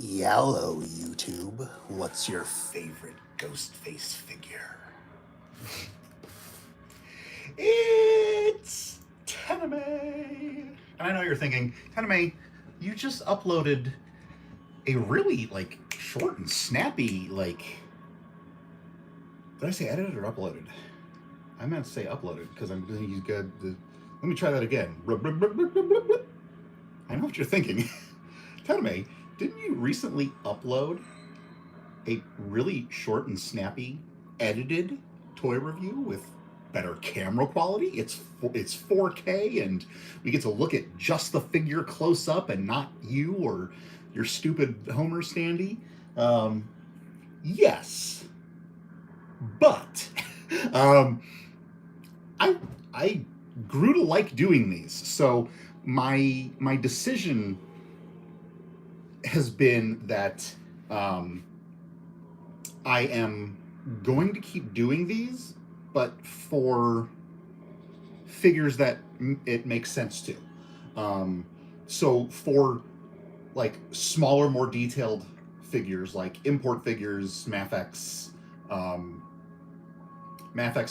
Yellow YouTube, what's your favorite Ghostface figure? It's TENIME! And I know you're thinking, TENIME, you just uploaded a really, like, short and snappy, like... Did I say edited or uploaded? I meant to say uploaded, because I'm going to use good... Let me try that again. I know what you're thinking. TENIME, didn't you recently upload a really short and snappy edited toy review with better camera quality? It's 4K and we get to look at just the figure close up and not you or your stupid Homer standee. Yes, but I grew to like doing these, so my decision has been that I am going to keep doing these, but for figures that it makes sense to. So for like smaller, more detailed figures, like import figures, Mafex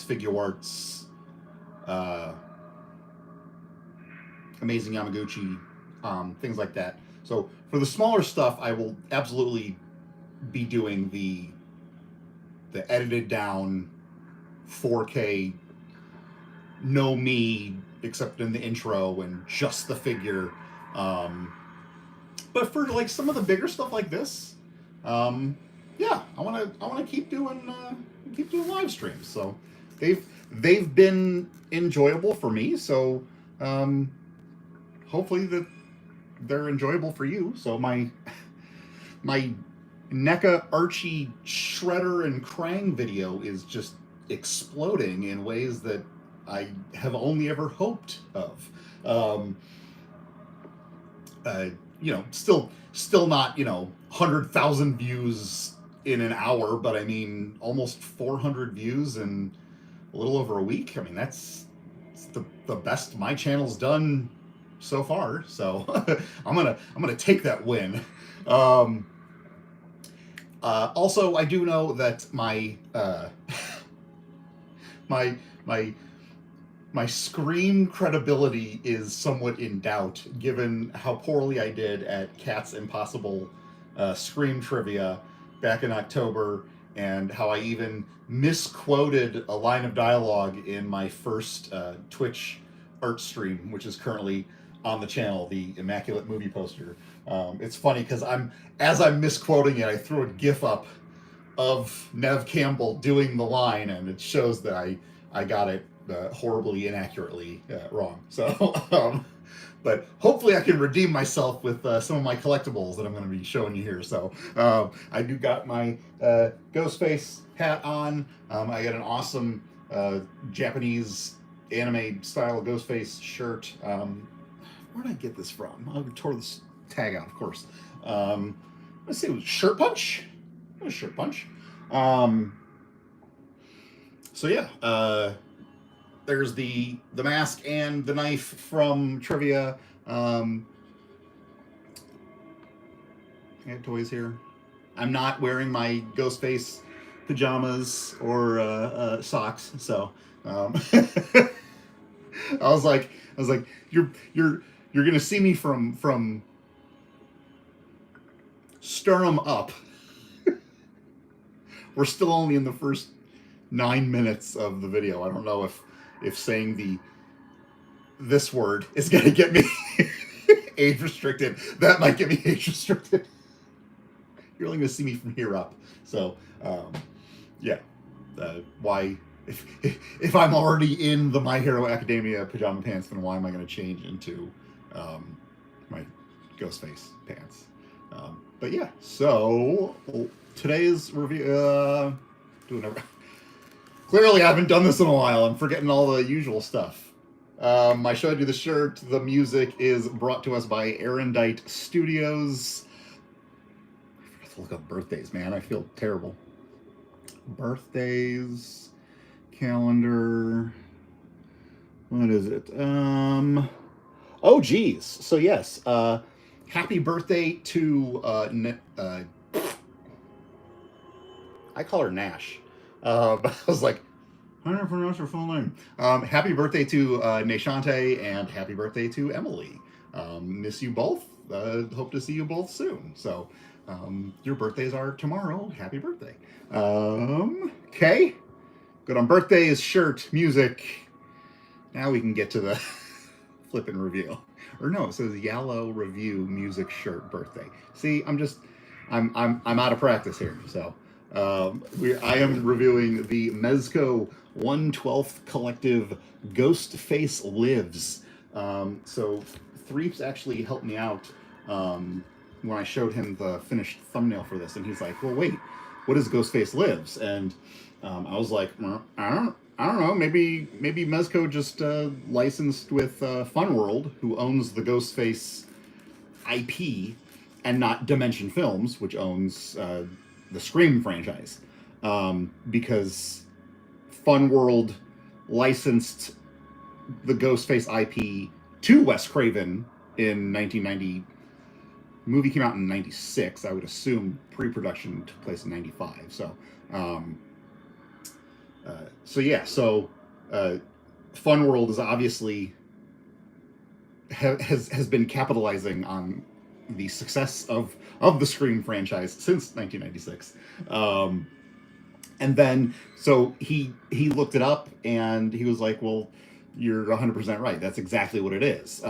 Figure Arts, Amazing Yamaguchi, things like that. So for the smaller stuff, I will absolutely be doing the edited down 4K, no me except in the intro and just the figure. But for like some of the bigger stuff like this, yeah, I want to keep doing live streams. So they've been enjoyable for me. So hopefully that they're enjoyable for you. So my NECA Archie Shredder and Krang video is just exploding in ways that I have only ever hoped of. Still not 100,000 views in an hour, but I mean almost 400 views in a little over a week. I mean that's the best my channel's done so far. So I'm gonna take that win. Also, I do know that my my Scream credibility is somewhat in doubt, given how poorly I did at Cat's Impossible Scream trivia back in October, and how I even misquoted a line of dialogue in my first Twitch art stream, which is currently on the channel, the Immaculate Movie Poster. It's funny because as I'm misquoting it, I threw a GIF up of Nev Campbell doing the line, and it shows that I got it horribly inaccurately wrong. So, but hopefully I can redeem myself with some of my collectibles that I'm going to be showing you here. So I do got my Ghostface hat on. I got an awesome Japanese anime style Ghostface shirt. Where did I get this from? I tore this tag out, of course. Let's see, it was Shirt Punch. It was Shirt Punch. So yeah, there's the mask and the knife from trivia. I have toys here. I'm not wearing my Ghostface pajamas or socks, so I was like, you're gonna see me from sternum up. We're still only in the first 9 minutes of the video. I don't know if saying this word is gonna get me age restricted. That might get me age restricted. You're only gonna see me from here up. So yeah, why if I'm already in the My Hero Academia pajama pants, then why am I gonna change into my Ghostface pants? But yeah, so today's review. Clearly, I haven't done this in a while. I'm forgetting all the usual stuff. I showed you the shirt. The music is brought to us by TENIME Studios. I forgot to look up birthdays, man. I feel terrible. Birthdays, calendar. What is it? Oh, geez. So yes. Happy birthday to I call her Nash. But I was like, I don't pronounce her full name. Happy birthday to Neshante, and happy birthday to Emily. Miss you both. Hope to see you both soon. So, your birthdays are tomorrow. Happy birthday. Okay. Good on birthdays, shirt, music. Now we can get to the flippin' review. Or no, it says Yellow Review Music Shirt Birthday. See, I'm out of practice here. So I am reviewing the Mezco 1/12 Collective Ghostface Lives. So Threeps actually helped me out when I showed him the finished thumbnail for this, and he's like, "Well, wait, what is Ghostface Lives?" And I was like, I don't know. Maybe Mezco just licensed with Fun World, who owns the Ghostface IP, and not Dimension Films, which owns the Scream franchise, because Fun World licensed the Ghostface IP to Wes Craven in 1990. The movie came out in 96. I would assume pre-production took place in 95. So. Fun World is obviously has been capitalizing on the success of the Scream franchise since 1996, and then so he looked it up and he was like, "Well, you're 100% right. That's exactly what it is."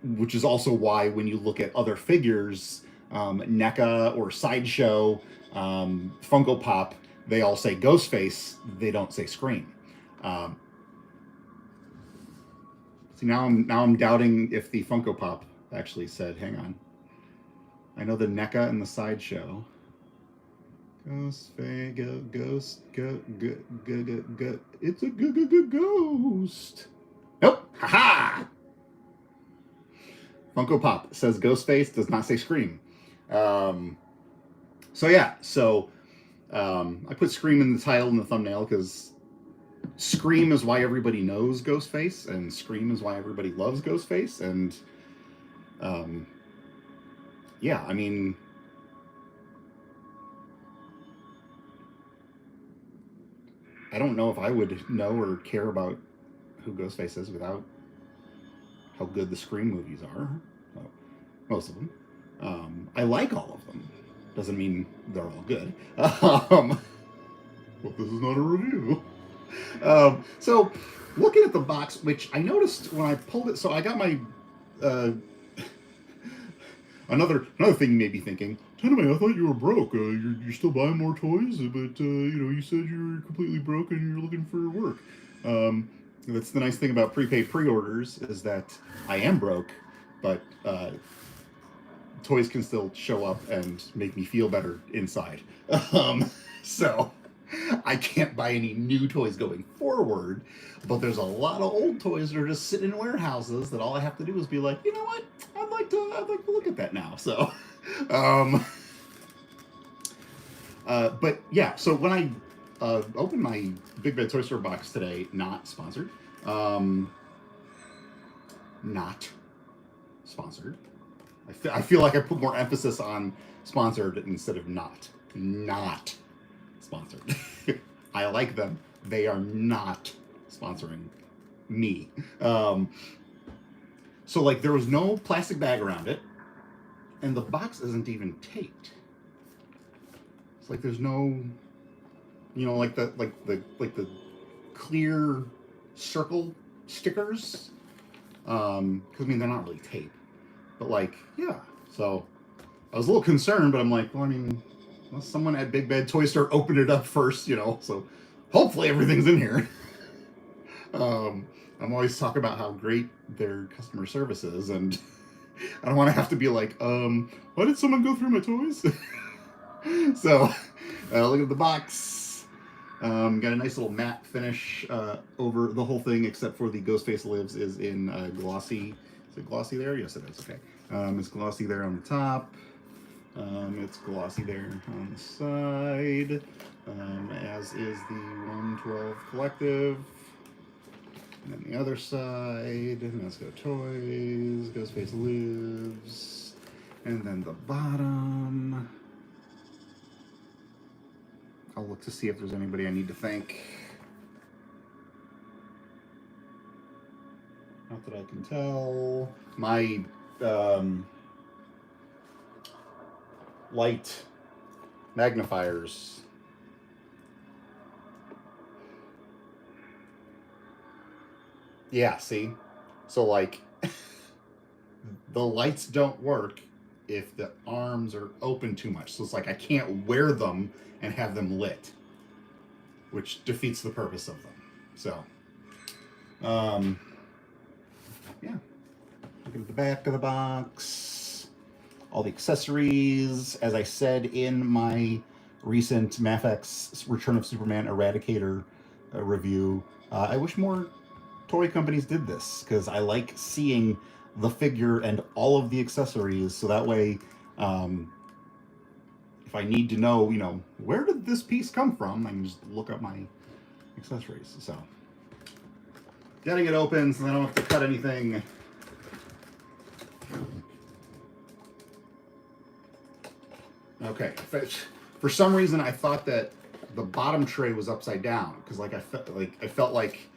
Which is also why when you look at other figures, NECA or Sideshow, Funko Pop, they all say Ghostface, they don't say Scream. See, now I'm doubting if the Funko Pop actually said, hang on. I know the NECA and the Sideshow. Ghostface, it's a ghost. Nope, haha! Funko Pop says Ghostface, does not say Scream. I put Scream in the title and the thumbnail because Scream is why everybody knows Ghostface, and Scream is why everybody loves Ghostface, and I mean, I don't know if I would know or care about who Ghostface is without how good the Scream movies are. Well, most of them. I like all of them. Doesn't mean they're all good. But this is not a review. So, looking at the box, which I noticed when I pulled it, so I got my another thing you may be thinking, TENIME, I thought you were broke. You're still buying more toys, but you said you were completely broke and you're looking for work. That's the nice thing about prepaid pre-orders, is that I am broke, but toys can still show up and make me feel better inside. So I can't buy any new toys going forward, but there's a lot of old toys that are just sitting in warehouses that all I have to do is be like, you know what? I'd like to look at that now. So, but yeah, so when I opened my Big Bad Toy Store box today. Not sponsored. Not sponsored. I feel like I put more emphasis on sponsored instead of not. Not sponsored. I like them. They are not sponsoring me. So like there was no plastic bag around it, and the box isn't even taped. It's like there's no, you know, like the clear circle stickers. Because I mean they're not really tape, but like yeah. So I was a little concerned, but I'm like, well, I mean, well, someone at Big Bad Toy Store opened it up first, you know. So hopefully everything's in here. I'm always talking about how great their customer service is, and I don't want to have to be like, why did someone go through my toys? So, look at the box. Got a nice little matte finish over the whole thing, except for the Ghostface Lives is in glossy. Is it glossy there? Yes, it is. Okay. It's glossy there on the top. It's glossy there on the side, as is the 112 Collective. And then the other side, Mezco Toys, Ghostface Lives, and then the bottom. I'll look to see if there's anybody I need to thank. Not that I can tell. My light magnifiers. Yeah, see? So, like, the lights don't work if the arms are open too much. So it's like I can't wear them and have them lit, which defeats the purpose of them. So, yeah. Look at the back of the box. All the accessories. As I said in my recent Mafex Return of Superman Eradicator review, I wish more toy companies did this, because I like seeing the figure and all of the accessories, so that way if I need to know, you know, where did this piece come from, I can just look up my accessories. So getting it open so I don't have to cut anything. Okay, for some reason I thought that the bottom tray was upside down, because like I felt like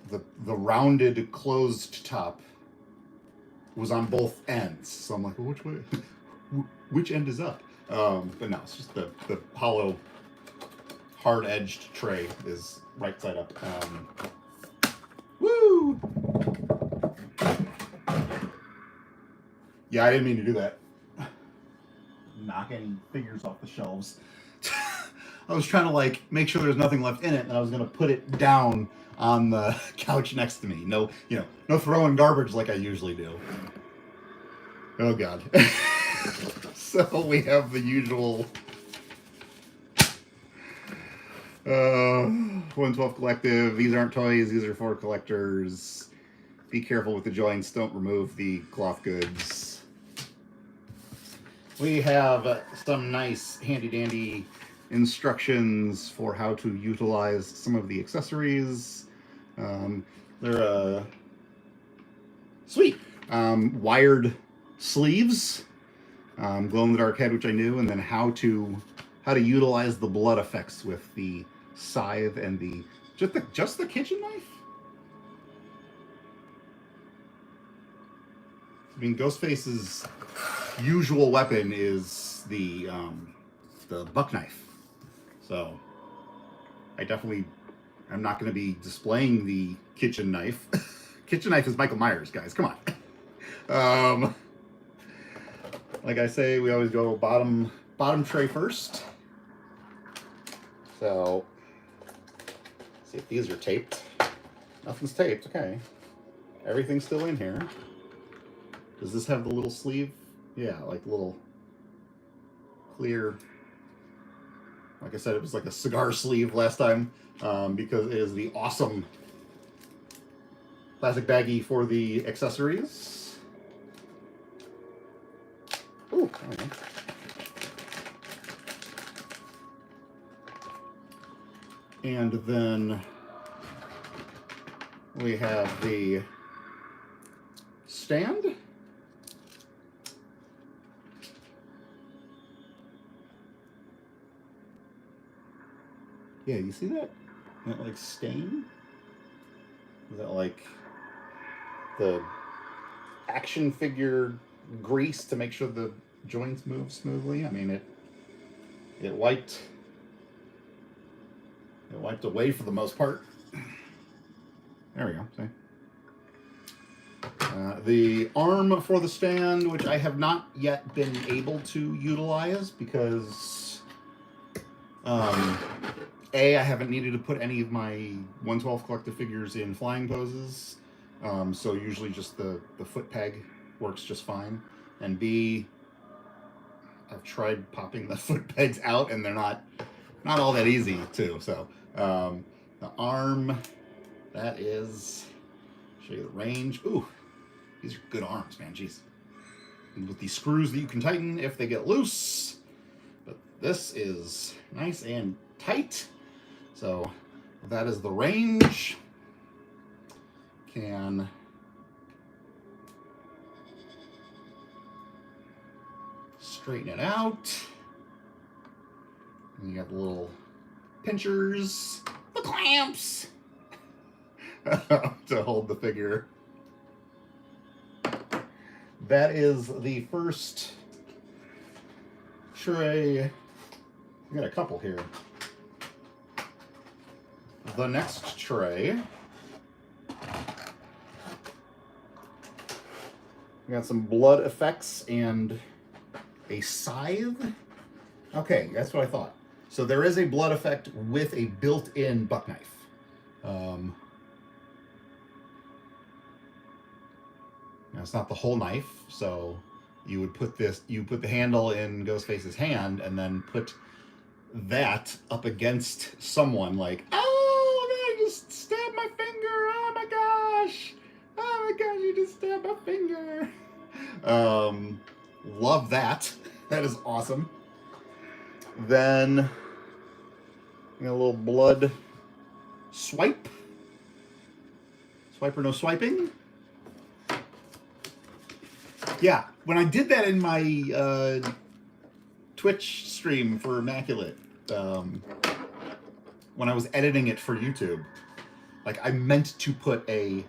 the rounded closed top was on both ends. So I'm like, well, which way? Which end is up? But no, it's just the hollow, hard-edged tray is right side up. Woo! Yeah, I didn't mean to do that. Knock any figures off the shelves. I was trying to like make sure there's nothing left in it, and I was gonna put it down on the couch next to me. No, you know, no throwing garbage like I usually do. Oh God. So we have the usual 112 Collective. These aren't toys, these are for collectors. Be careful with the joints, don't remove the cloth goods. We have some nice handy dandy instructions for how to utilize some of the accessories. They're sweet. Wired sleeves, glow in the dark head, which I knew, and then how to utilize the blood effects with the scythe and the just the kitchen knife. I mean, Ghostface's usual weapon is the buck knife, so I'm not going to be displaying the kitchen knife. Kitchen knife is Michael Myers, guys. Come on. Like I say, we always go bottom tray first. So, see if these are taped. Nothing's taped. Okay. Everything's still in here. Does this have the little sleeve? Yeah, like little clear. Like I said, it was like a cigar sleeve last time, because it is the awesome plastic baggie for the accessories. Ooh, And then we have the stand. Yeah, you see that? That like stain? Is that like the action figure grease to make sure the joints move smoothly? I mean, it wiped away for the most part. There we go. See? The arm for the stand, which I have not yet been able to utilize because A, I haven't needed to put any of my 112 collective figures in flying poses. So usually just the foot peg works just fine. And B, I've tried popping the foot pegs out and they're not all that easy too. So the arm, that is, show you the range. Ooh, these are good arms, man, jeez. And with these screws that you can tighten if they get loose. But this is nice and tight. So that is the range. Can straighten it out. And you got the little pinchers, the clamps to hold the figure. That is the first tray. We got a couple here. The next tray, we got some blood effects and a scythe. Okay, that's what I thought. So there is a blood effect with a built-in buck knife. Now it's not the whole knife, so you would put the handle in Ghostface's hand and then put that up against someone like, oh, I just stabbed my finger, oh my gosh, you just stabbed my finger. Love that. That is awesome. Then we got a little blood swipe. Swipe or no swiping. Yeah, when I did that in my Twitch stream for Immaculate, when I was editing it for YouTube, like I meant to put a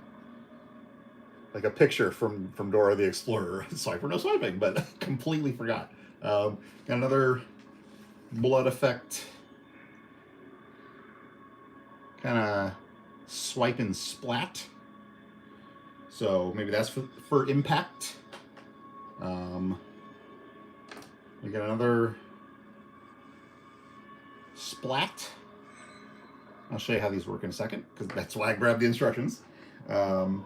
picture from Dora the Explorer, swipe or no swiping, but completely forgot. Got another blood effect, kind of swipe and splat. So maybe that's for impact. We got another splat. I'll show you how these work in a second, because that's why I grabbed the instructions. And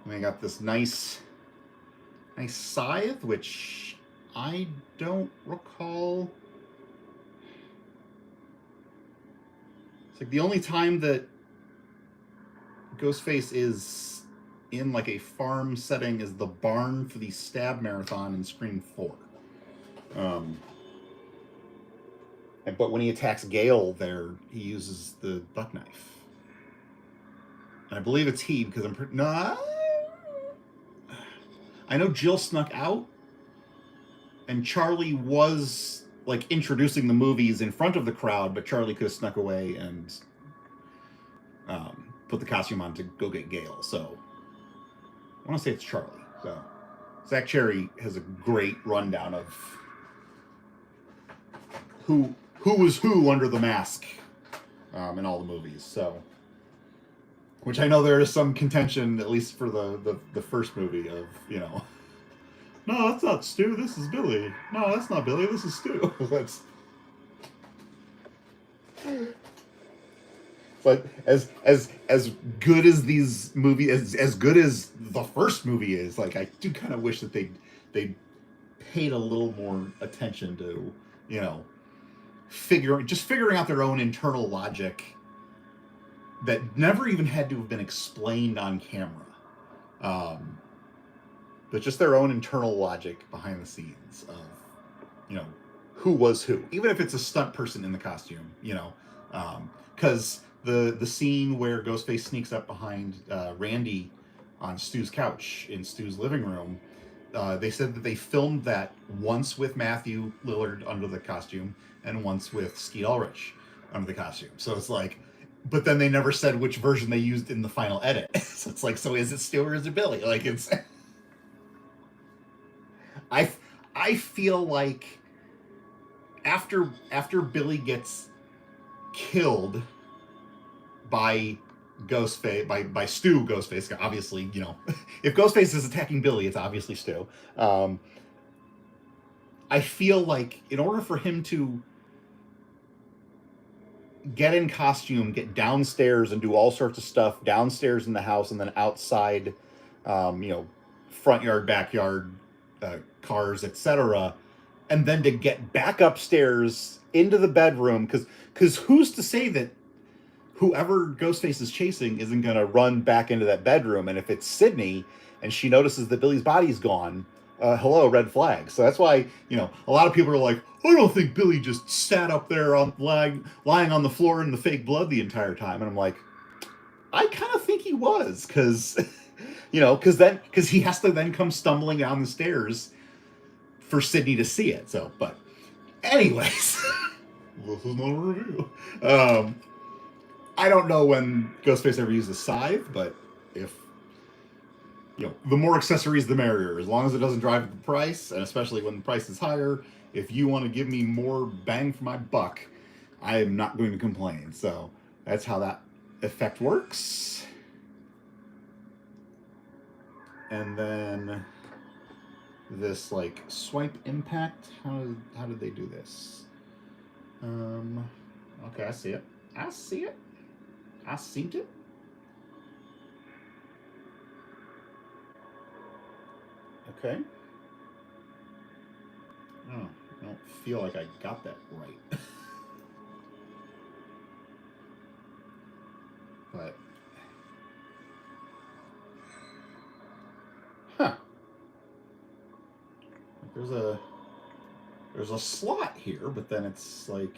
we got this nice scythe, which I don't recall. It's like the only time that Ghostface is in like a farm setting is the barn for the stab marathon in Scream 4. But when he attacks Gale there, he uses the buck knife. And I believe it's he, because I know Jill snuck out, and Charlie was like introducing the movies in front of the crowd, but Charlie could have snuck away and put the costume on to go get Gale. So I want to say it's Charlie. So Zach Cherry has a great rundown of who was who under the mask in all the movies. So, which I know there is some contention, at least for the first movie, of, you know, no, that's not Stu, this is Billy. No, that's not Billy, this is Stu. That's. But as good as these movies, as good as the first movie is, like, I do kind of wish that they paid a little more attention to, you know, figuring out their own internal logic that never even had to have been explained on camera. But just their own internal logic behind the scenes of, you know, who was who. Even if it's a stunt person in the costume, you know, Because the scene where Ghostface sneaks up behind Randy on Stu's couch in Stu's living room, they said that they filmed that once with Matthew Lillard under the costume and once with Skeet Ulrich under the costume. So it's like, but then they never said which version they used in the final edit. So it's like, so is it Stu or is it Billy? Like it's, I I feel like after Billy gets killed by Ghostface by Stu Ghostface, obviously, you know, if Ghostface is attacking Billy, it's obviously Stu. I feel like in order for him to get in costume, get downstairs, and do all sorts of stuff downstairs in the house, and then outside, you know, front yard, backyard, cars, etc., and then to get back upstairs into the bedroom, because who's to say that whoever Ghostface is chasing isn't going to run back into that bedroom? And if it's Sydney and she notices that Billy's body's gone, hello, red flag. So that's why, you know, a lot of people are like, I don't think Billy just sat up there on lying on the floor in the fake blood the entire time. And I'm like, I kind of think he was, because, you know, because he has to then come stumbling down the stairs for Sydney to see it. So, but anyways, this is not a review. I don't know when Ghostface ever used a scythe, but if, you know, the more accessories, the merrier. As long as it doesn't drive up the price, and especially when the price is higher, if you want to give me more bang for my buck, I am not going to complain. So that's how that effect works. And then this like swipe impact. How did they do this? Okay, I see it. I see it. I seen it. Okay. Oh, I don't feel like I got that right. But huh. Like there's a slot here, but then it's like,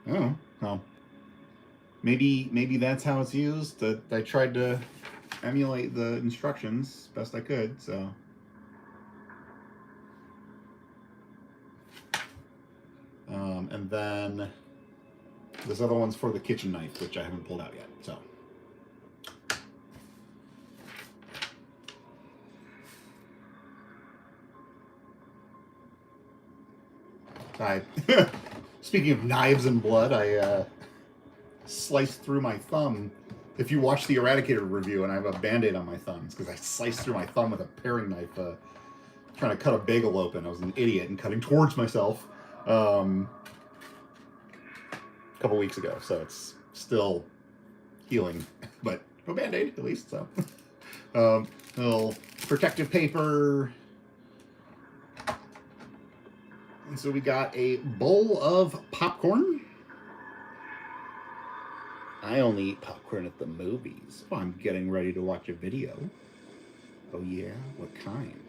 oh, well, maybe that's how it's used. I tried to emulate the instructions best I could, so. And then this other one's for the kitchen knife, which I haven't pulled out yet, so. Speaking of knives and blood, I sliced through my thumb. If you watch the Eradicator review, and I have a Band-Aid on my thumb, it's because I sliced through my thumb with a paring knife, trying to cut a bagel open. I was an idiot and cutting towards myself a couple weeks ago, so it's still healing, but no Band-Aid at least. So little protective paper. And so we got a bowl of popcorn. I only eat popcorn at the movies. Oh, I'm getting ready to watch a video. Oh yeah? What kind?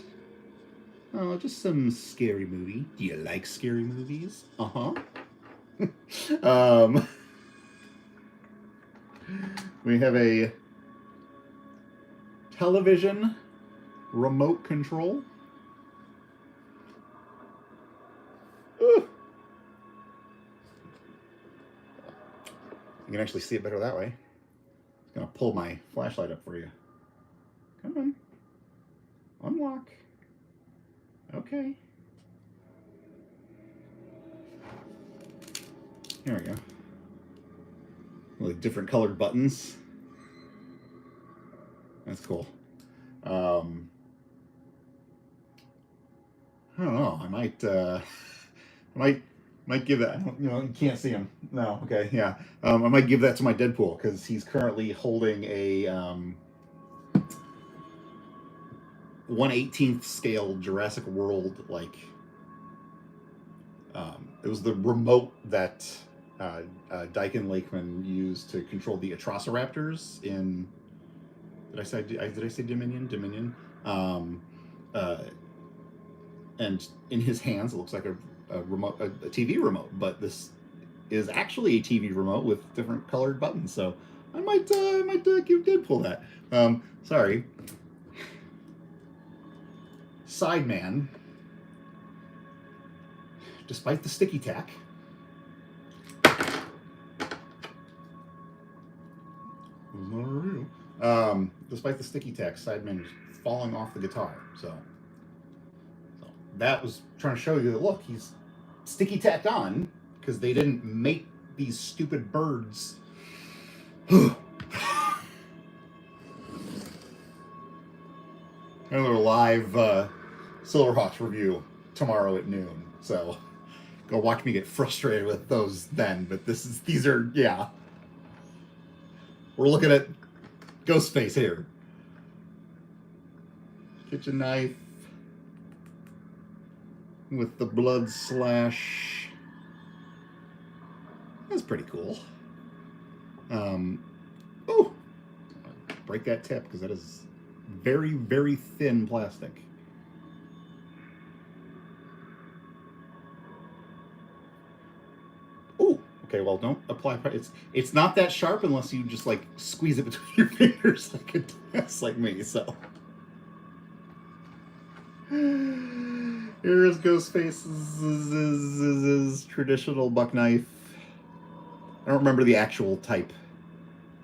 Oh, just some scary movie. Do you like scary movies? Uh-huh. We have a television remote control. Ooh. You can actually see it better that way. I'm gonna pull my flashlight up for you. Come on. Unlock. Okay. There we go. Like different colored buttons. That's cool. I don't know. I might give that. You know, you can't see him. No. Okay. Yeah. I might give that to my Deadpool because he's currently holding a 1/18th scale Jurassic World. Like, it was the remote that Dyken Lakeman used to control the Atrociraptors in. Did I say Dominion? Dominion. And in his hands, it looks like a remote, a TV remote. But this is actually a TV remote with different colored buttons. So I might give Deadpool that. Sorry. Sideman, despite the sticky tack, despite the sticky tack, Sideman is falling off the guitar. So that was trying to show you that, look, he's sticky tacked on because they didn't make these stupid birds. Another live Silverhawks review tomorrow at noon. So go watch me get frustrated with those then. But these are, yeah. We're looking at Ghostface here. Kitchen knife with the blood slash. That's pretty cool. Oh, break that tip because that is very, very thin plastic. Oh, okay. Well, don't apply. It's not that sharp unless you just like squeeze it between your fingers like a test like me. So here is Ghostface's traditional buck knife. I don't remember the actual type.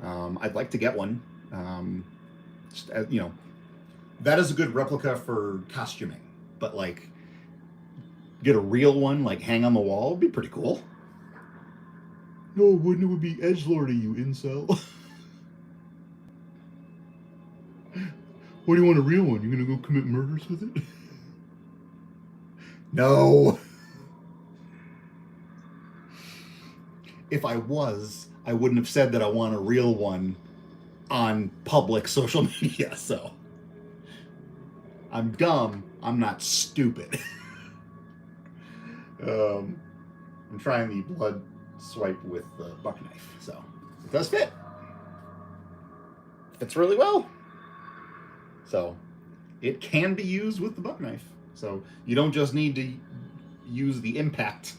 I'd like to get one. Just, you know, that is a good replica for costuming, but like get a real one, like hang on the wall, would be pretty cool. No, wouldn't it would be edgelordy, you incel. What do you want, a real one? You gonna go commit murders with it? No. If I was, I wouldn't have said that I want a real one on public social media, so. I'm dumb, I'm not stupid. I'm trying the blood swipe with the buck knife, so it does fit. Fits really well. So it can be used with the buck knife. So you don't just need to use the impact.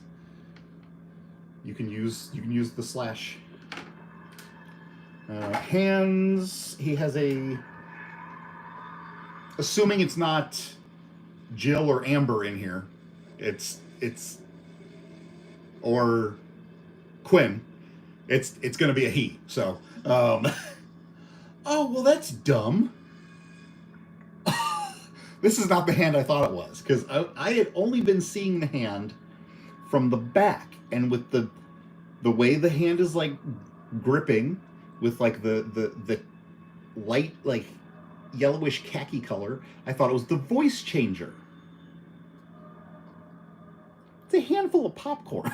You can use the slash. Hands. He has a. Assuming it's not Jill or Amber in here, it's or Quinn. It's going to be a he. So. Oh well, that's dumb. This is not the hand I thought it was, because I had only been seeing the hand from the back, and with the way the hand is like gripping with like the light like yellowish khaki color, I thought it was the voice changer. It's a handful of popcorn.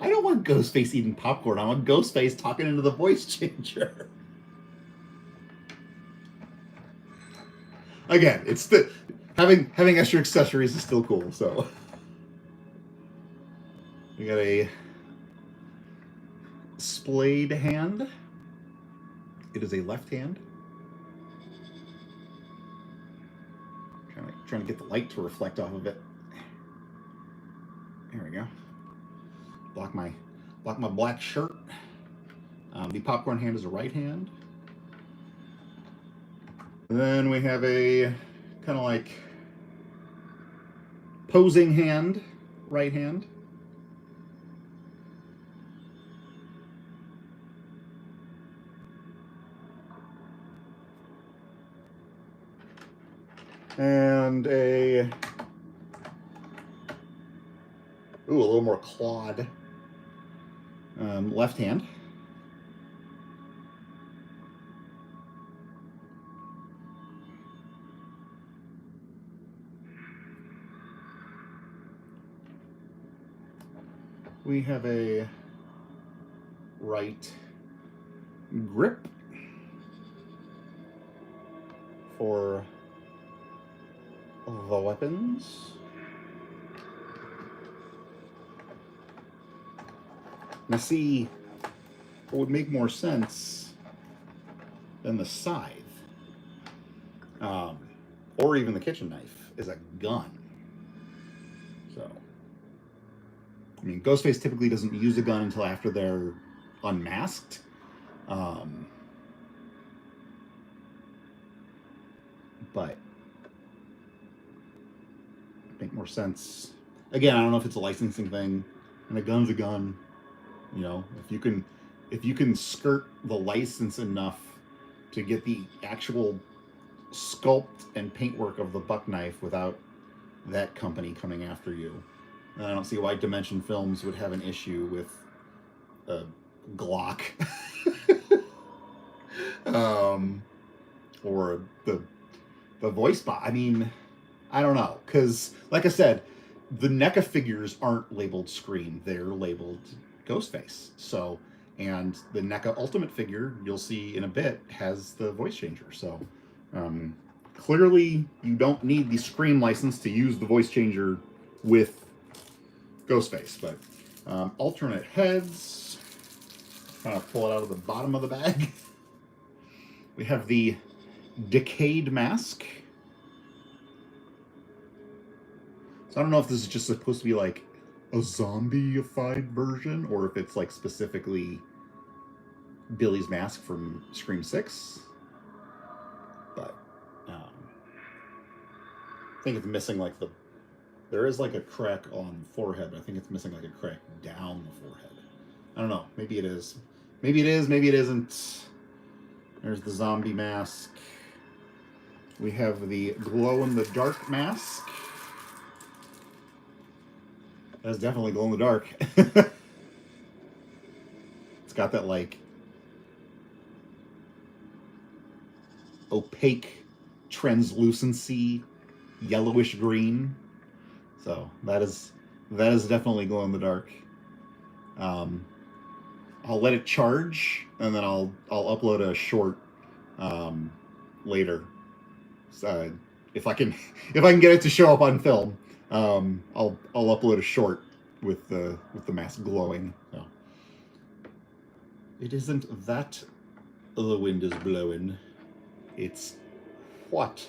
I don't want Ghostface eating popcorn. I want Ghostface talking into the voice changer. Again, it's the having extra accessories is still cool. So we got a splayed hand. It is a left hand. Trying to get the light to reflect off of it. There we go. Block my black shirt. The popcorn hand is a right hand. Then we have a kind of like posing hand, right hand. And a little more clawed left hand. We have a right grip for the weapons. Now see, what would make more sense than the scythe, or even the kitchen knife, is a gun. So mean, Ghostface typically doesn't use a gun until after they're unmasked. But make more sense. Again, I don't know if it's a licensing thing, and a gun's a gun. You know, if you can skirt the license enough to get the actual sculpt and paintwork of the buck knife without that company coming after you, I don't see why Dimension Films would have an issue with a Glock. Or the voice bot. I mean, I don't know, because like I said, the NECA figures aren't labeled Scream; they're labeled Ghostface. So, and the NECA Ultimate figure you'll see in a bit has the voice changer. So, clearly you don't need the Scream license to use the voice changer with Ghostface. But alternate heads. Trying to pull it out of the bottom of the bag. We have the Decayed mask. So I don't know if this is just supposed to be like a zombie-ified version, or if it's like specifically Billy's mask from Scream 6. But I think it's missing like there is like a crack on the forehead, but I think it's missing like a crack down the forehead. I don't know. Maybe it is. Maybe it is. Maybe it isn't. There's the zombie mask. We have the glow-in-the-dark mask. That's definitely glow-in-the-dark. It's got that, like, opaque translucency, yellowish green. So that is definitely glow-in-the-dark. I'll let it charge, and then I'll upload a short later. So if I can get it to show up on film, I'll upload a short with the mask glowing. So. It isn't that the wind is blowing; it's what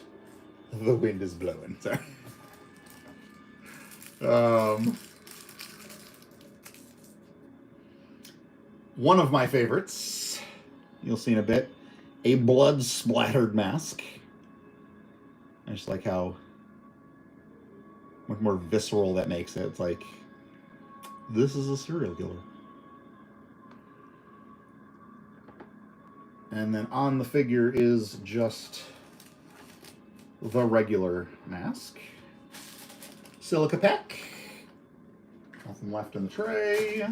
the wind is blowing. Sorry. One of my favorites, you'll see in a bit, a blood-splattered mask. I just like how much more visceral that makes it. It's like, this is a serial killer. And then on the figure is just the regular mask. Silica pack. Nothing left in the tray.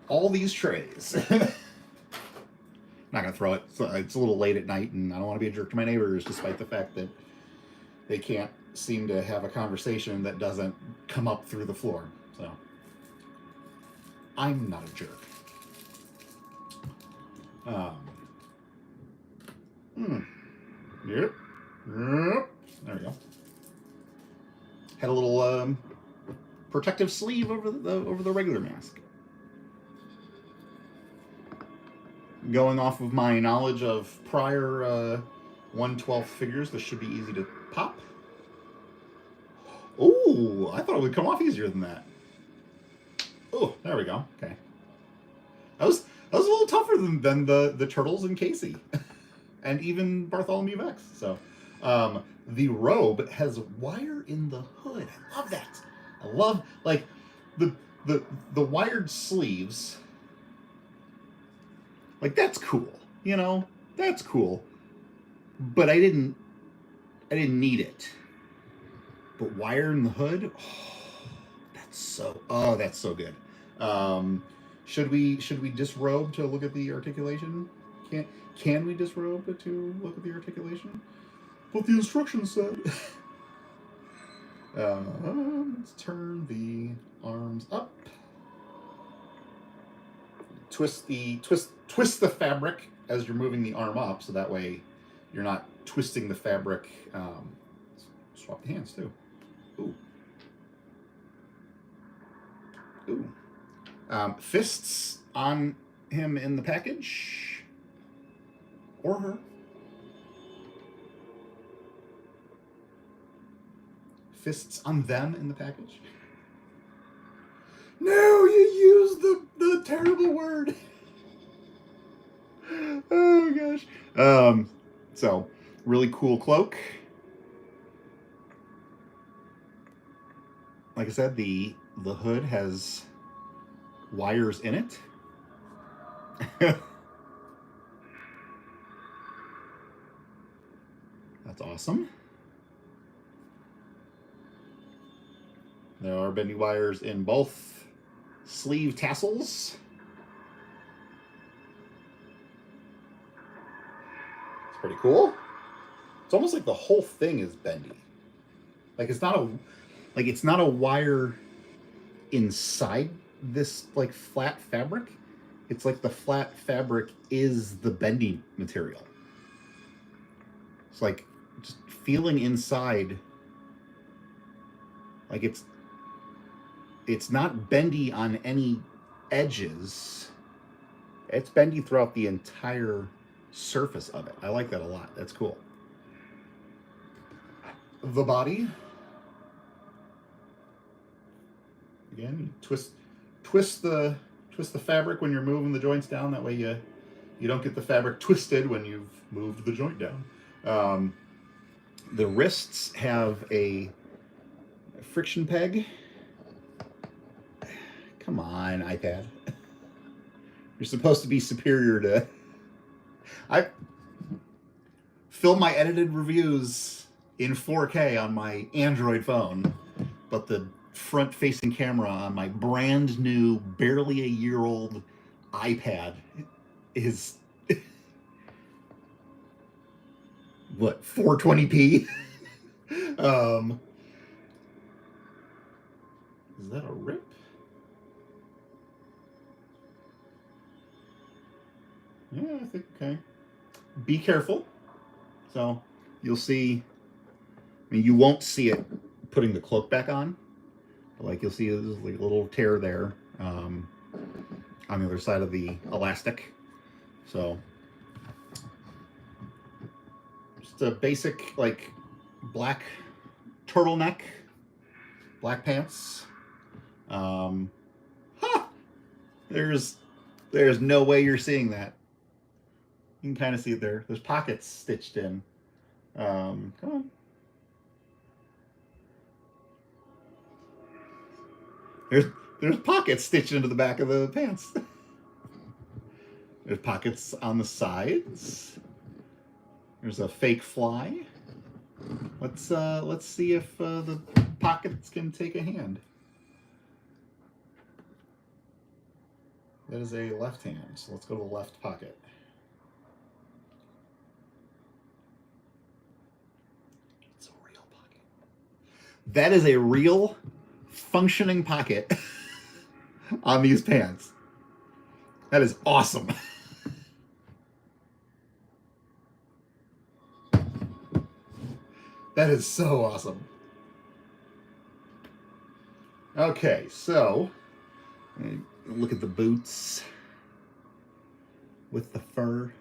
All these trays. Not gonna throw it. It's a little late at night, and I don't want to be a jerk to my neighbors, despite the fact that they can't seem to have a conversation that doesn't come up through the floor. So I'm not a jerk. Yep. There we go. Had a little protective sleeve over the regular mask. Going off of my knowledge of prior 1/12 figures, this should be easy to pop. Oh, I thought it would come off easier than that. Oh, there we go. Okay. That was a little tougher than the Turtles and Casey. And even Bartholomew Vex. So the robe has wire in the hood. I love that. I love like the wired sleeves. Like, that's cool, you know? That's cool. But I didn't need it. But wire in the hood? That's so good. Should we disrobe to look at the articulation? Can we disrobe to look at the articulation? What the instructions said. Let's turn the arms up. Twist the fabric as you're moving the arm up, so that way you're not twisting the fabric. Swap the hands too. Ooh. Fists on him in the package. Or her. Fists on them in the package. No, you used the terrible word. Oh gosh. So really cool cloak. Like I said, the hood has wires in it. That's awesome. There are bendy wires in both sleeve tassels. It's pretty cool. It's almost like the whole thing is bendy. Like it's not a wire inside this like flat fabric. It's like the flat fabric is the bendy material. It's like just feeling inside. Like it's not bendy on any edges. It's bendy throughout the entire surface of it. I like that a lot. That's cool. The body. Again, you twist the fabric when you're moving the joints down. That way you don't get the fabric twisted when you've moved the joint down. The wrists have a friction peg. Come on, iPad. You're supposed to be superior to... I film my edited reviews in 4K on my Android phone, but the front-facing camera on my brand new, barely a year old iPad is what, 420p? Is that a rip? Yeah, I think, okay. Be careful. So you'll see, I mean, you won't see it putting the cloak back on, but like you'll see there's like a little tear there on the other side of the elastic. So just a basic like black turtleneck, black pants. There's no way you're seeing that. You can kind of see it there. There's pockets stitched in. Come on. There's pockets stitched into the back of the pants. There's pockets on the sides. There's a fake fly. Let's see if the pockets can take a hand. That is a left hand, so let's go to the left pocket. It's a real pocket. That is a real functioning pocket on these pants. That is awesome. That is so awesome. Okay, so look at the boots with the fur.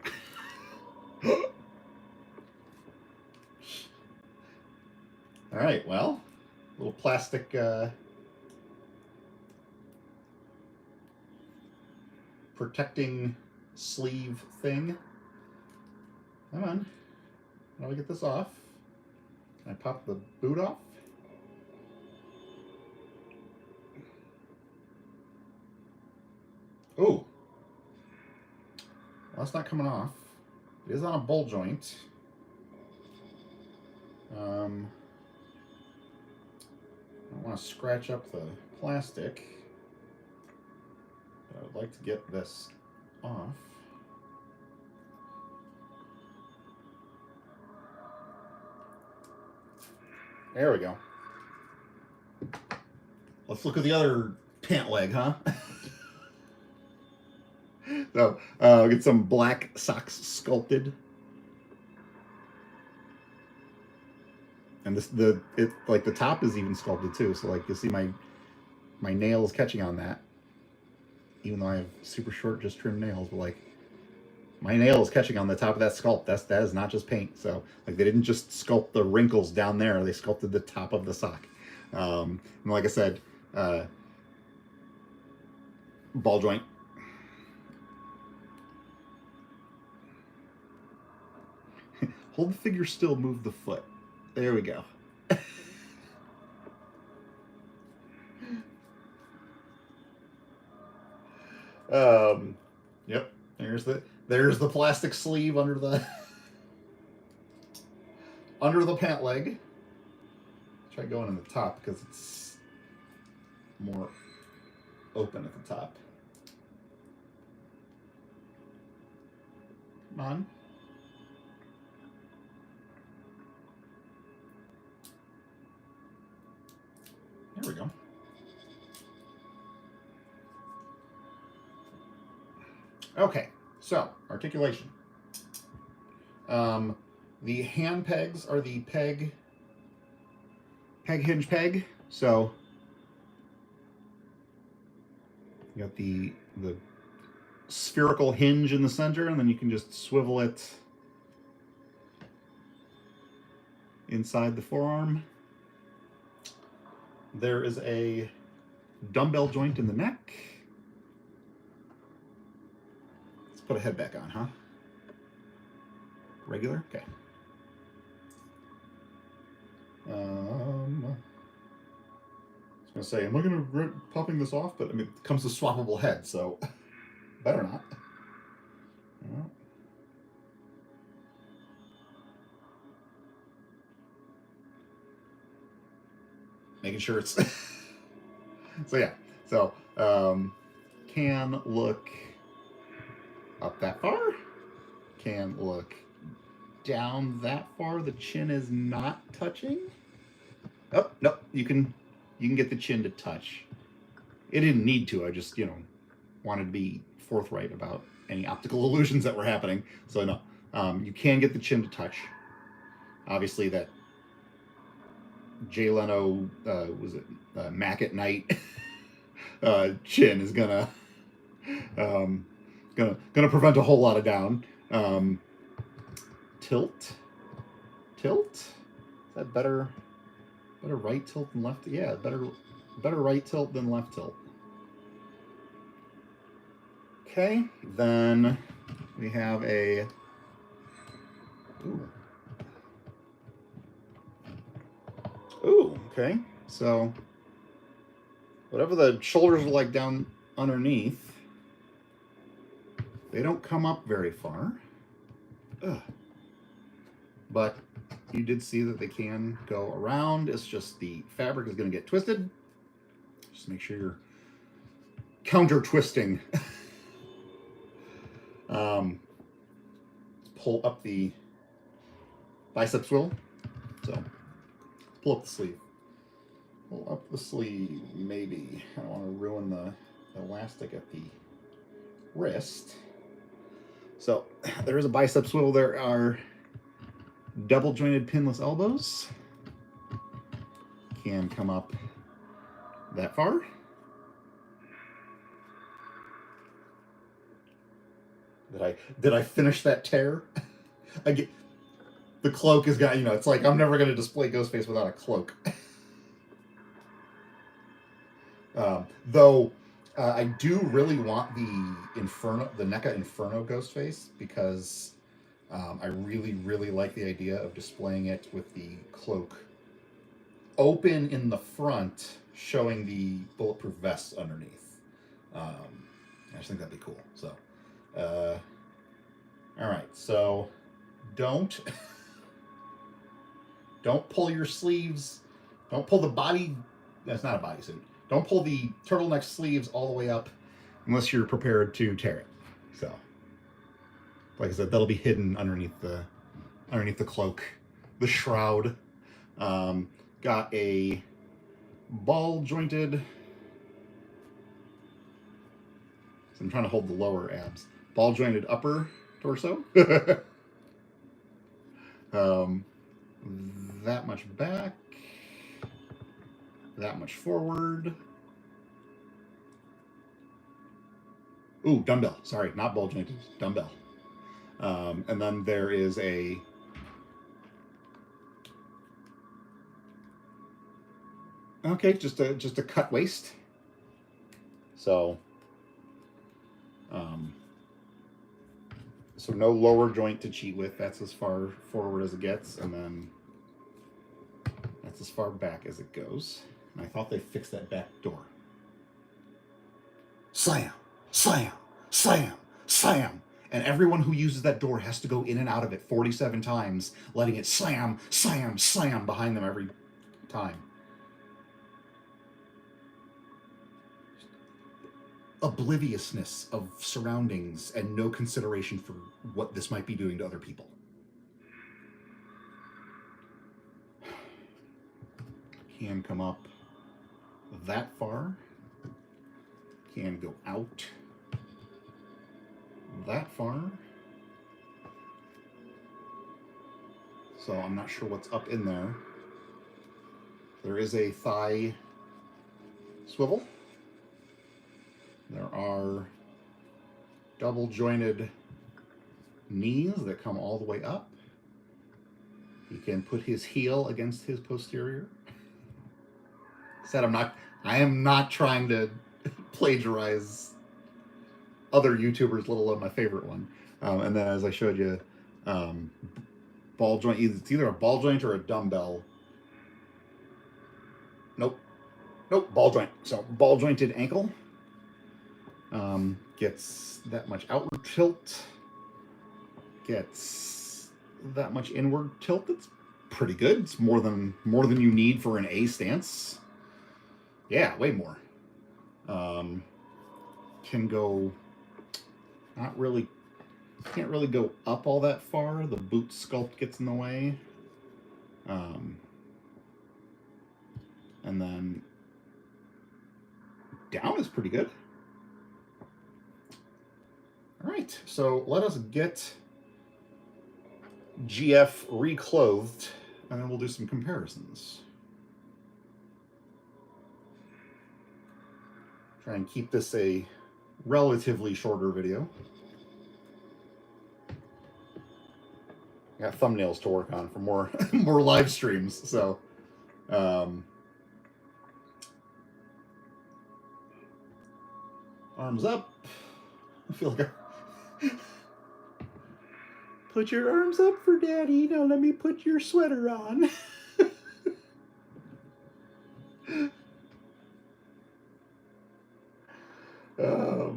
All right, well, little plastic protecting sleeve thing. Come on. How do I get this off? Can I pop the boot off? Oh, well, that's not coming off. It is on a bolt joint. I don't want to scratch up the plastic, but I would like to get this off. There we go. Let's look at the other pant leg, huh? So, get some black socks sculpted. And like the top is even sculpted too. So like you'll see my nails catching on that. Even though I have super short, just trimmed nails, but like My nail is catching on the top of that sculpt. That is not just paint. So like they didn't just sculpt the wrinkles down there. They sculpted the top of the sock. And like I said, ball joint. Hold the figure still, move the foot. There we go. Yep. There's the plastic sleeve under the under the pant leg. Try going in the top because it's more open at the top. Come on. There we go. Okay, so articulation. The hand pegs are the peg hinge peg. So you got the spherical hinge in the center, and then you can just swivel it inside the forearm. There is a dumbbell joint in the neck. Let's put a head back on, huh? Regular? Okay. I was gonna say, am I gonna regret popping this off? But I mean, it comes with swappable head, so better not. Well, making sure it's so yeah. So can look up that far. Can look down that far. The chin is not touching. Oh, no, you can get the chin to touch. It didn't need to. I just, wanted to be forthright about any optical illusions that were happening. So no, you can get the chin to touch. Obviously that Jay Leno, was it Mac at Night chin is gonna prevent a whole lot of down. Tilt. Is that better right tilt than left? Yeah, better right tilt than left tilt. Okay, then we have a ooh, okay. So whatever the shoulders are like down underneath, they don't come up very far. Ugh. But you did see that they can go around. It's just the fabric is going to get twisted. Just make sure you're counter twisting. Pull up the bicep swivel. So pull up the sleeve. Pull up the sleeve, maybe. I don't want to ruin the elastic at the wrist. So there is a bicep swivel. There are double jointed pinless elbows. Can come up that far. Did I finish that tear? The cloak is got, it's like I'm never going to display Ghostface without a cloak. Though I do really want the NECA Inferno Ghostface because I really, really like the idea of displaying it with the cloak open in the front, showing the bulletproof vest underneath. I just think that'd be cool. So, all right. So, don't pull your sleeves. Don't pull the body. That's not a bodysuit. Don't pull the turtleneck sleeves all the way up unless you're prepared to tear it. So, like I said, that'll be hidden underneath the cloak, the shroud. Got a ball jointed. So I'm trying to hold the lower abs. Ball jointed upper torso. That much back. That much forward. Ooh, dumbbell. Sorry, not ball jointed. Dumbbell. And then there is a okay, just a cut waist. So so no lower joint to cheat with. That's as far forward as it gets, and then that's as far back as it goes. And I thought they fixed that back door. Slam, slam, slam, slam. And everyone who uses that door has to go in and out of it 47 times, letting it slam, slam, slam behind them every time. Obliviousness of surroundings and no consideration for what this might be doing to other people. Can come up that far. Can go out that far. So I'm not sure what's up in there. There is a thigh swivel. There are double jointed knees that come all the way up. He can put his heel against his posterior. Said I am not trying to plagiarize other YouTubers, let alone my favorite one. And then as I showed you, ball joint, it's either a ball joint or a dumbbell. Nope, ball joint. So ball jointed ankle. Gets that much outward tilt, gets that much inward tilt. That's pretty good. It's more than you need for an A stance. Yeah, way more. Can go, can't really go up all that far. The boot sculpt gets in the way. And then down is pretty good. All right, so let us get GF reclothed, and then we'll do some comparisons. Try and keep this a relatively shorter video. Got thumbnails to work on for more more live streams, so arms up. I feel like put your arms up for daddy. Now let me put your sweater on. All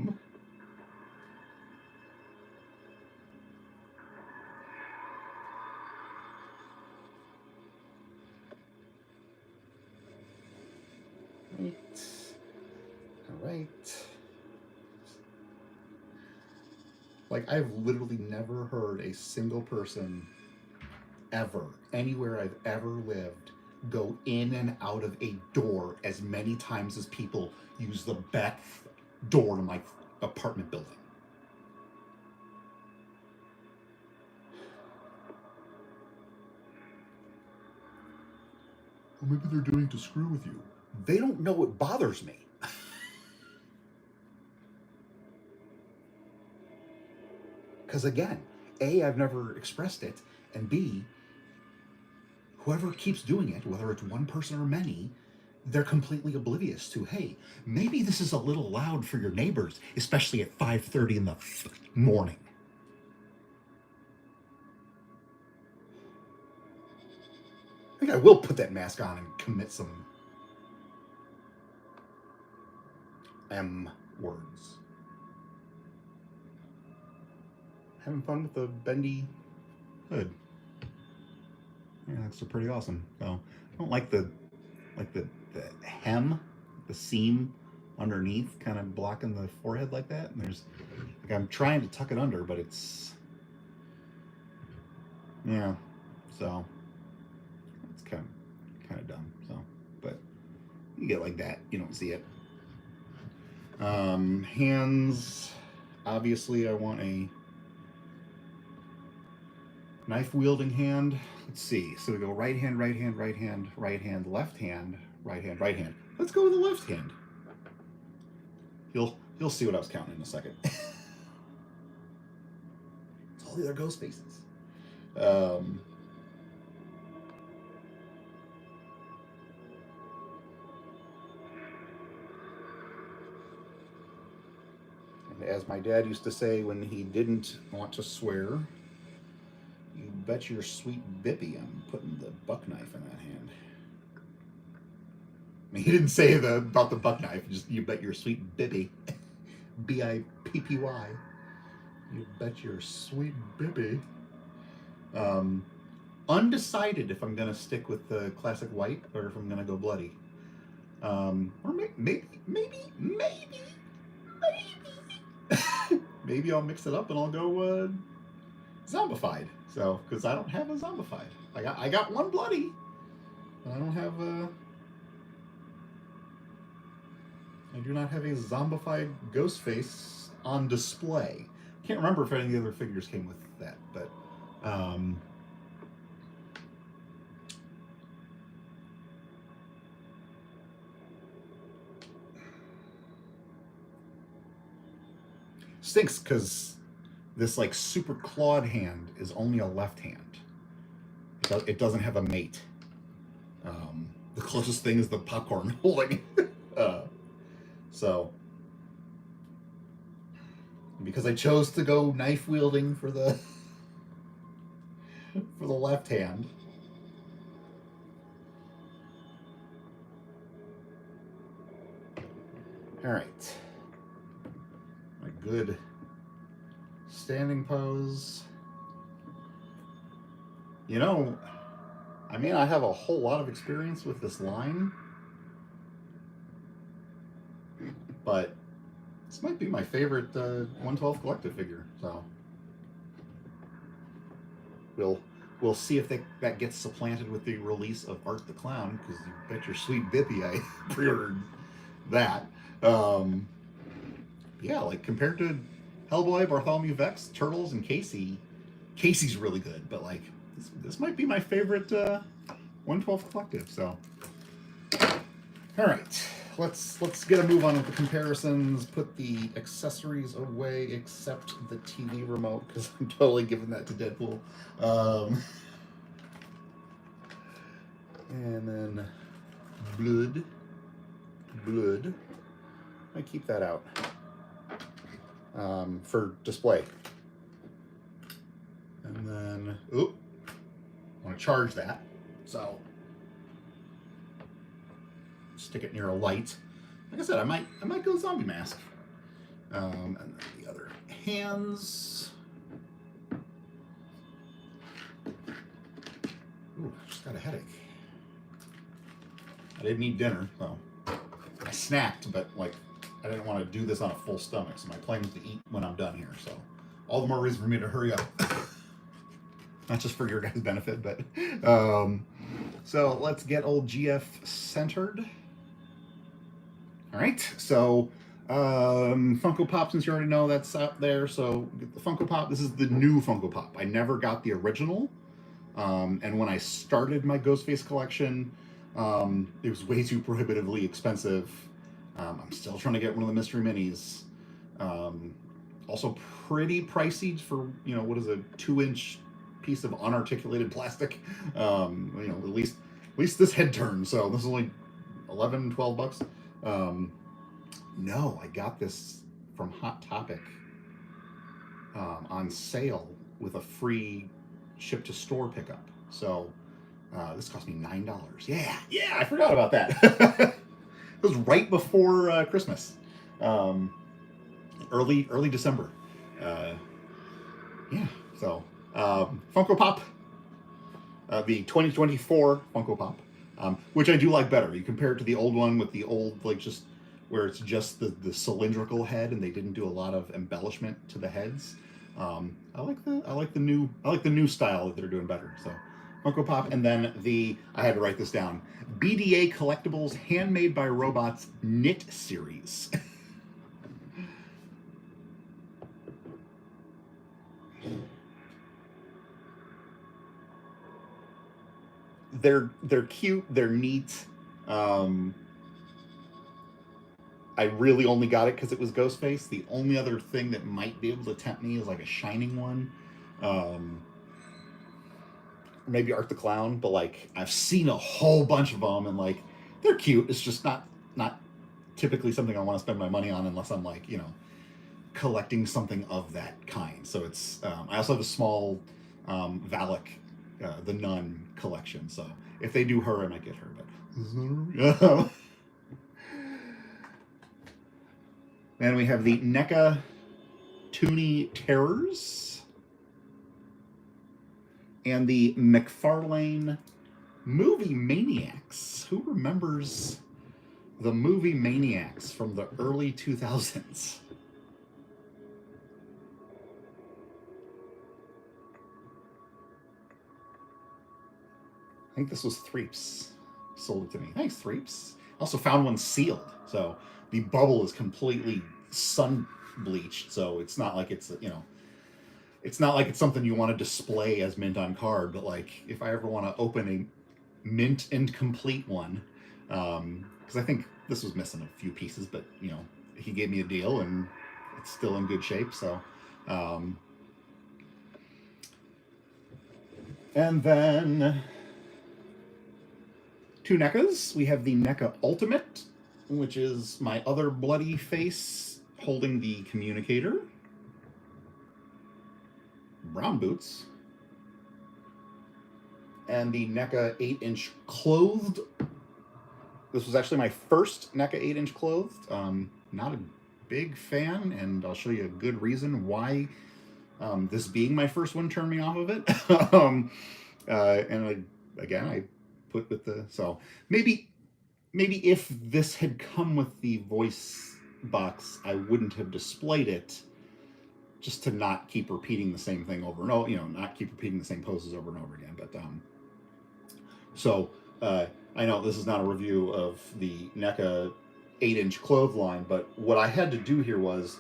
right. Like, I've literally never heard a single person ever, anywhere I've ever lived, go in and out of a door as many times as people use the back door to my apartment building. Well, maybe they're doing it to screw with you. They don't know it bothers me. Because again, A, I've never expressed it, and B, whoever keeps doing it, whether it's one person or many, they're completely oblivious to, hey, maybe this is a little loud for your neighbors, especially at 5:30 in the morning. I think I will put that mask on and commit some M words. Having fun with the bendy hood. Yeah, that's pretty awesome. So I don't like the hem, the seam underneath, kind of blocking the forehead like that. And there's like, I'm trying to tuck it under, but it's yeah. So it's kind of dumb. So, but you get like that, you don't see it. Hands. Obviously, I want a knife-wielding hand. Let's see. So we go right hand, right hand, right hand, right hand, left hand, right hand, right hand. Let's go with the left hand. You'll see what I was counting in a second. It's totally their ghost faces. And as my dad used to say when he didn't want to swear, you bet your sweet bippy I'm putting the buck knife in that hand. I mean, he didn't say about the buck knife, just you bet your sweet bippy. B-I-P-P-Y. You bet your sweet bippy. Undecided if I'm going to stick with the classic white or if I'm going to go bloody. Or maybe maybe I'll mix it up and I'll go zombified. So, because I don't have a zombified. I got one bloody, but I don't have I do not have a zombified ghost face on display. Can't remember if any of the other figures came with that, but stinks because this like super clawed hand is only a left hand. It doesn't have a mate. The closest thing is the popcorn holding. So, because I chose to go knife wielding for the left hand. All right, a good standing pose. You know, I mean, I have a whole lot of experience with this line, but this might be my favorite 112 collective figure. So we'll see if that gets supplanted with the release of Art the Clown, because you bet your sweet bippy I pre-ordered that. Yeah, like compared to Hellboy, Bartholomew Vex, Turtles, and Casey's really good, but like this might be my favorite 112 collective. So, all right, let's get a move on with the comparisons. Put the accessories away, except the TV remote, because I'm totally giving that to Deadpool. And then blood. I keep that out for display. And then, I want to charge that, so stick it near a light. Like I said, I might go zombie mask. And then the other hands. Ooh, I just got a headache. I didn't eat dinner, so I snacked, but like I didn't want to do this on a full stomach, so my plan is to eat when I'm done here. So all the more reason for me to hurry up. Not just for your guys' benefit, but so let's get old GF centered. All right, so Funko Pop, since you already know that's out there, so get the Funko Pop. This is the new Funko Pop. I never got the original, and when I started my Ghostface collection, it was way too prohibitively expensive. I'm still trying to get one of the mystery minis. Also pretty pricey for, what is a 2-inch piece of unarticulated plastic. At least this head turns, so this is only $11-12. No, I got this from Hot Topic on sale with a free ship to store pickup. So this cost me $9. Yeah, I forgot about that. It was right before Christmas, early December. So Funko Pop, the 2024 Funko Pop, which I do like better. You compare it to the old one with the old, like, just where it's just the cylindrical head and they didn't do a lot of embellishment to the heads. I like the new style that they're doing better. So Funko Pop, and then I had to write this down, BDA Collectibles Handmade by Robots Knit Series. They're cute, they're neat. I really only got it because it was Ghostface. The only other thing that might be able to tempt me is like a Shining one. Maybe Art the Clown, but like I've seen a whole bunch of them, and like they're cute. It's just not typically something I want to spend my money on unless I'm like, you know, collecting something of that kind. So it's I also have a small Valak, the Nun collection. So if they do her, I might get her. But then we have the NECA Toonie Terrors and the McFarlane Movie Maniacs. Who remembers the Movie Maniacs from the early 2000s? I think this was Threeps. Sold it to me. Thanks, Threeps. Also found one sealed. So the bubble is completely sun bleached. So it's not like it's, you know, it's not like it's something you want to display as mint on card. But like if I ever want to open a mint and complete one, because I think this was missing a few pieces, but you know, he gave me a deal and it's still in good shape. So, and then two NECAs. We have the NECA Ultimate, which is my other bloody face holding the communicator. Brown boots. And the NECA 8-inch clothed. This was actually my first NECA 8-inch clothed. Not a big fan, and I'll show you a good reason why this being my first one turned me off of it. And I put with the, so maybe if this had come with the voice box, I wouldn't have displayed it, just to not keep repeating the same thing over and over, you know, not keep repeating the same poses over and over again. But so I know this is not a review of the NECA 8-inch clothes line, but what I had to do here was,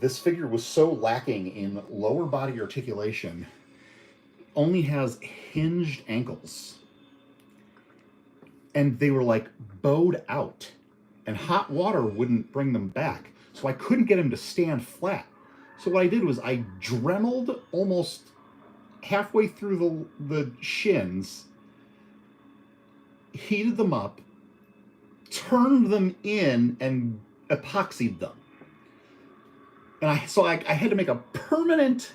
this figure was so lacking in lower body articulation, only has hinged ankles, and they were like bowed out, and hot water wouldn't bring them back, so I couldn't get him to stand flat. So what I did was I dremeled almost halfway through the shins, heated them up, turned them in, and epoxied them. And I had to make a permanent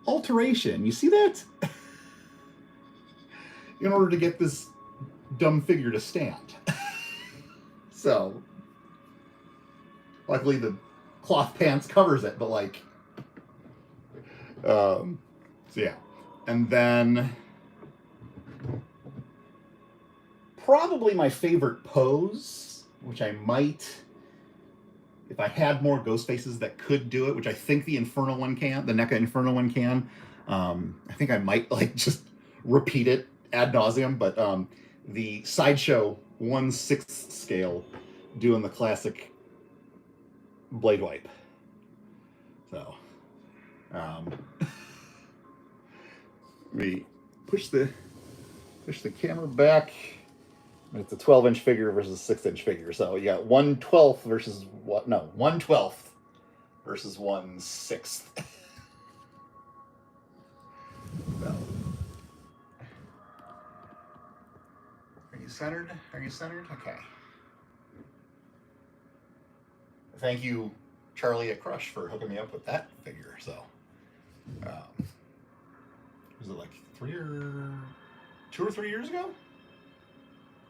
alteration. You see that? In order to get this dumb figure to stand. So, luckily the cloth pants covers it, but like, so yeah. And then, probably my favorite pose, which I might, if I had more ghost faces that could do it, which I think the Infernal one can, the NECA Infernal one can, I think I might like just repeat it ad nauseum, but the Sideshow 1/6 scale doing the classic blade wipe. So, we push the camera back. It's a 12-inch figure versus a 6-inch figure. So you got 1/12 versus what? No, 1/12 versus 1/6. So. Are you centered? Are you centered? Okay. Thank you, Charlie at Crush, for hooking me up with that figure. So, was it like 2 or 3 years ago?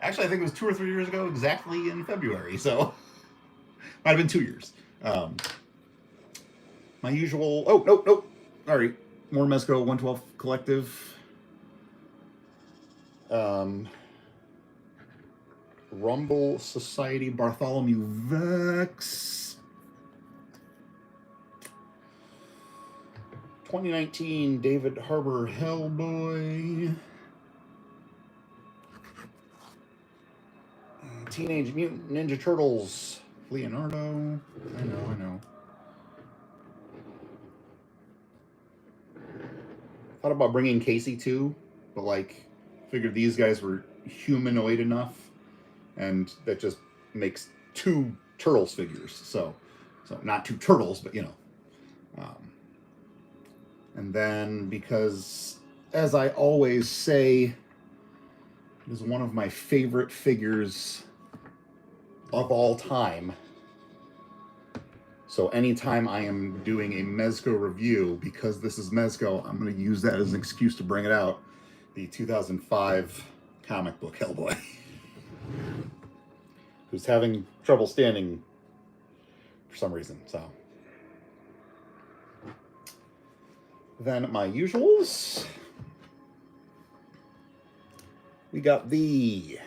Actually, I think it was 2 or 3 years ago, exactly in February. So, might have been 2 years. My usual. Oh, nope. All right, more Mezco 1/12 collective. Rumble Society Bartholomew Vex. 2019 David Harbour Hellboy. Teenage Mutant Ninja Turtles Leonardo. I know. Thought about bringing Casey too, but like, figured these guys were humanoid enough, and that just makes 2 Turtles figures. So not 2 turtles, but you know. And then, because, as I always say, it is one of my favorite figures of all time. So anytime I am doing a Mezco review, because this is Mezco, I'm going to use that as an excuse to bring it out. The 2005 comic book Hellboy. Who's having trouble standing for some reason, so. Then my usuals. We got the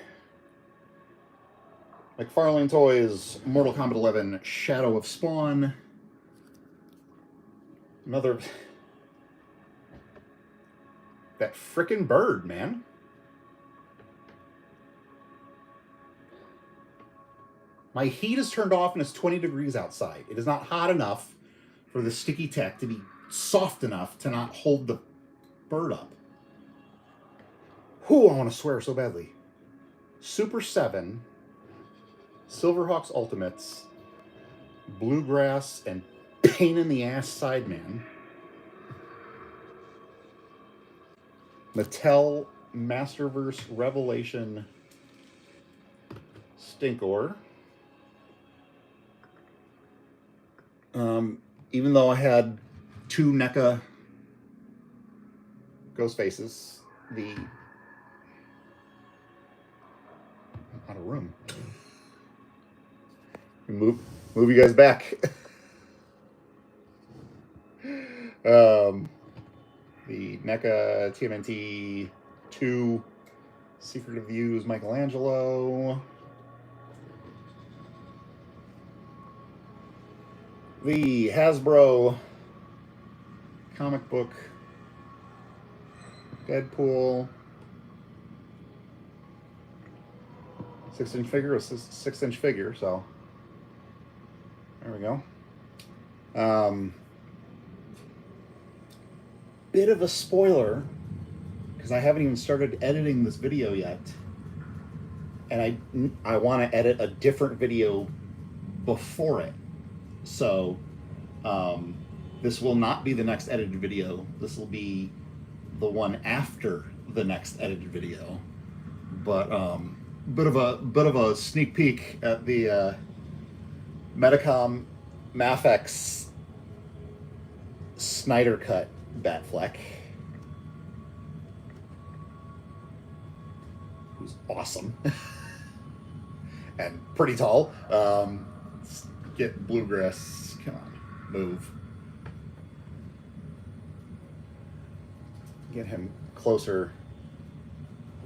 McFarlane Toys Mortal Kombat 11 Shadow of Spawn. Another... That frickin' bird, man. My heat is turned off and it's 20 degrees outside. It is not hot enough for the sticky tech to be soft enough to not hold the bird up. Whew, I want to swear so badly. Super 7, Silverhawks Ultimates, Bluegrass, and Pain in the Ass Sideman. Mattel Masterverse Revelation Stinkor. Even though I had 2 NECA Ghost Faces, the... I'm out of room. Move you guys back. The NECA TMNT 2 Secret of Views Michelangelo. The Hasbro comic book Deadpool 6-inch figure, a 6-inch figure, so there we go. Bit of a spoiler, because I haven't even started editing this video yet, and I want to edit a different video before it. So this will not be the next edited video. This will be the one after the next edited video. But bit of a sneak peek at the Medicom Mafex Snyder Cut Batfleck, who's awesome and pretty tall. Let's get Bluegrass. Come on, move. Get him closer.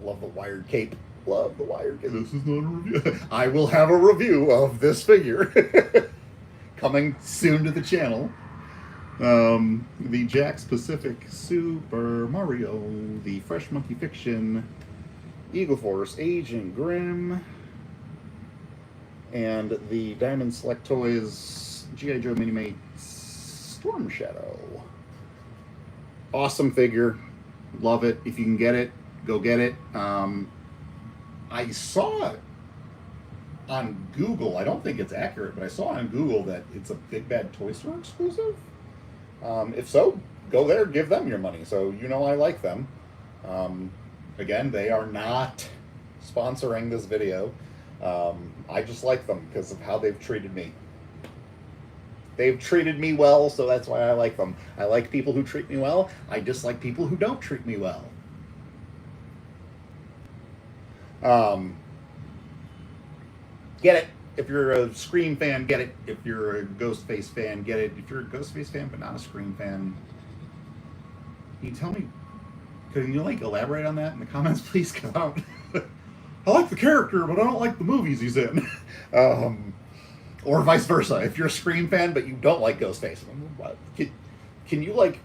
Love the wired cape. Love the wired cape. This is not a review. I will have a review of this figure coming soon to the channel. The Jakks Pacific Super Mario, the Fresh Monkey Fiction, Eagle Force, Agent Grimm, and the Diamond Select Toys G.I. Joe Minimate Storm Shadow. Awesome figure. Love it. If you can get it, go get it. I saw it on Google. I don't think it's accurate, but I saw on Google that it's a Big Bad Toy Store exclusive. If so, go there, give them your money. So you know I like them. Again, they are not sponsoring this video. I just like them because of how they've treated me. They've treated me well, so that's why I like them. I like people who treat me well. I dislike people who don't treat me well. Get it. If you're a Scream fan, get it. If you're a Ghostface fan, get it. If you're a Ghostface fan but not a Scream fan, can you tell me, can you like elaborate on that in the comments, please? Come out. I like the character, but I don't like the movies he's in. Or vice versa. If you're a Scream fan but you don't like Ghostface, can you like?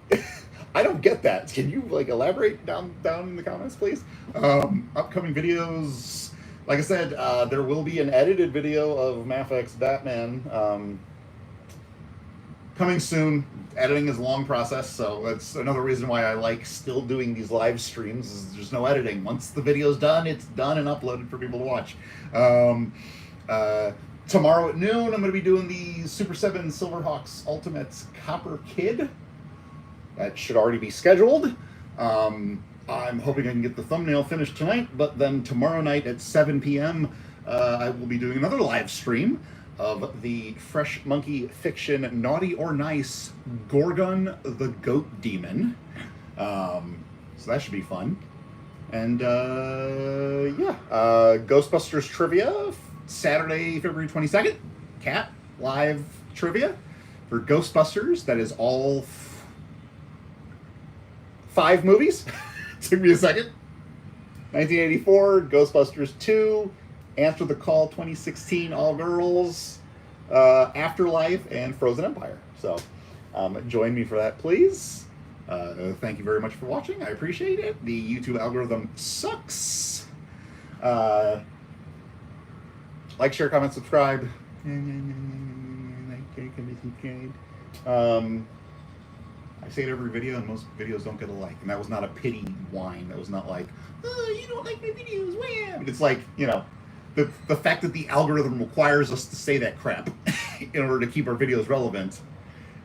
I don't get that. Can you like elaborate down in the comments, please? Upcoming videos. Like I said, there will be an edited video of Mafex Batman coming soon. Editing is a long process, so that's another reason why I like still doing these live streams. Is there's no editing. Once the video's done, it's done and uploaded for people to watch. Tomorrow at noon, I'm going to be doing the Super 7 Silverhawks Ultimates Copper Kid. That should already be scheduled. I'm hoping I can get the thumbnail finished tonight, but then tomorrow night at 7 p.m., I will be doing another live stream of the Fresh Monkey Fiction Naughty or Nice Gorgon the Goat Demon. So that should be fun. And yeah, Ghostbusters trivia, Saturday, February 22nd. Cat live trivia for Ghostbusters. That is all 5 movies. Took me a second. 1984, Ghostbusters 2, Answer the Call 2016, All Girls, Afterlife, and Frozen Empire. So join me for that, please. Thank you very much for watching. I appreciate it. The YouTube algorithm sucks. Like, share, comment, subscribe. I say it every video, and most videos don't get a like. And that was not a pity whine. That was not like, oh, you don't like my videos, wham! It's like, you know, the fact that the algorithm requires us to say that crap in order to keep our videos relevant,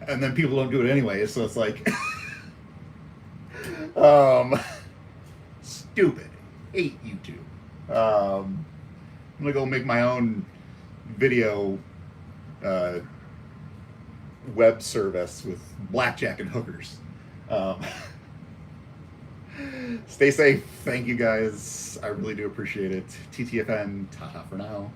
and then people don't do it anyway. So it's like, stupid. Hate YouTube. I'm gonna go make my own video web service with blackjack and hookers. Stay safe. Thank you guys. I really do appreciate it. TTFN. Ta-ta for now.